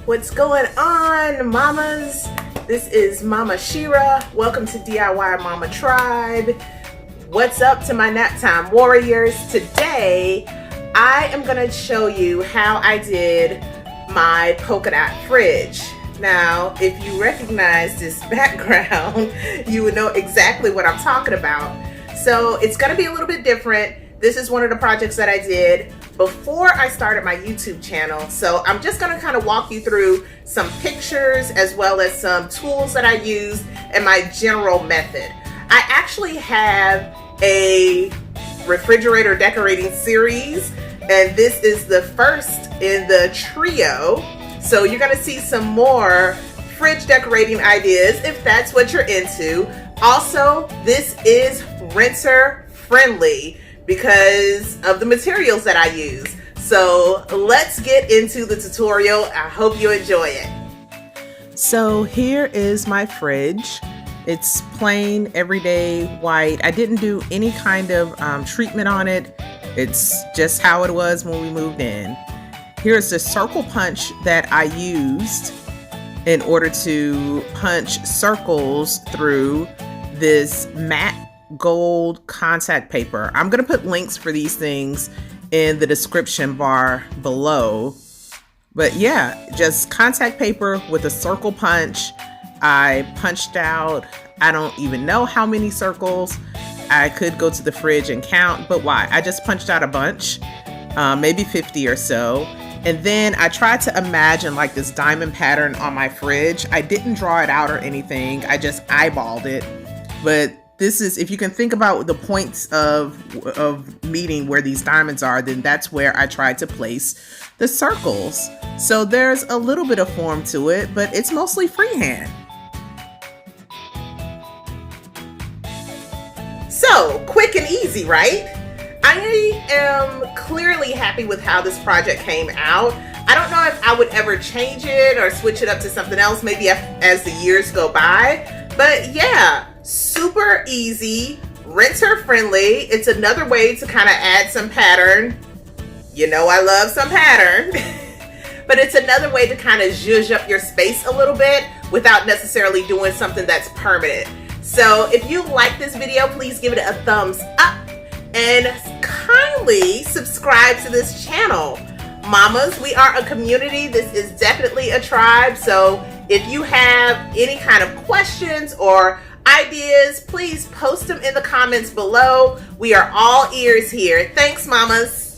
What's going on, mamas? This is Mama Shira. Welcome to DIY Mama Tribe. What's up to my nap time warriors? Today, I am gonna show you how I did my polka dot fridge. Now, if you recognize this background, you would know exactly what I'm talking about. So it's gonna be a little bit different. This is one of the projects that I did before I started my YouTube channel. So I'm just gonna kind of walk you through some pictures as well as some tools that I used and my general method. I actually have a refrigerator decorating series, and this is the first in the trio. So you're gonna see some more fridge decorating ideas if that's what you're into. Also, this is renter friendly because of the materials that I use. So let's get into the tutorial. I hope you enjoy it. So here is my fridge. It's plain, everyday white. I didn't do any kind of treatment on it. It's just how it was when we moved in. Here's the circle punch that I used in order to punch circles through this matte gold contact paper. I'm gonna put links for these things in the description bar below. But yeah, just contact paper with a circle punch. I punched out, I don't even know how many circles. I could go to the fridge and count, but why? I just punched out a bunch, maybe 50 or so. And then I tried to imagine like this diamond pattern on my fridge. I didn't draw it out or anything. I just eyeballed it. But this is, if you can think about the points of meeting where these diamonds are, then that's where I tried to place the circles. So there's a little bit of form to it, but it's mostly freehand. So quick and easy, right? I am clearly happy with how this project came out. I don't know if I would ever change it or switch it up to something else, maybe as the years go by. But yeah, super easy, renter friendly. It's another way to kind of add some pattern. You know I love some pattern. But it's another way to kind of zhuzh up your space a little bit without necessarily doing something that's permanent. So if you like this video, please give it a thumbs up and kindly subscribe to this channel. Mamas, we are a community. This is definitely a tribe. So if you have any kind of questions or ideas, please post them in the comments below. We are all ears here. Thanks, mamas.